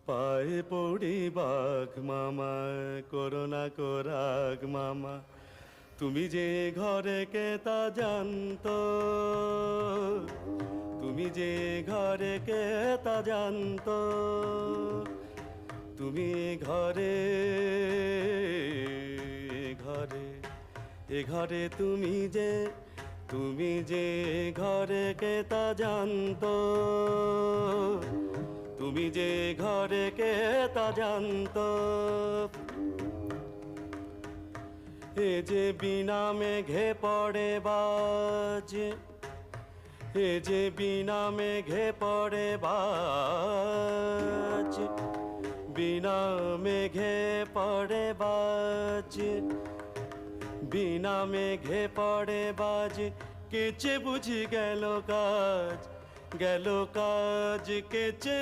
পায়ে পড়ি বাঘ মামা, করোনা কোরাগ মামা, তুমি যে ঘরে কে তা জানতো, তুমি যে ঘরে কে তা জানতো, তুমি ঘরে ঘরে এ ঘরে তুমি যে ঘরে কে তা জানতো, তুমি যে ঘরে কে তা জানতো। এ যে বিনা মেঘে পড়ে বাজ, এ যে বিনা মেঘে পড়ে বাজ, বিনা মেঘে পড়ে বাজ, বিনা মেঘে পড়ে বাজ, কেচে বুঝি গেল কাজ, গেল কাজ কেচে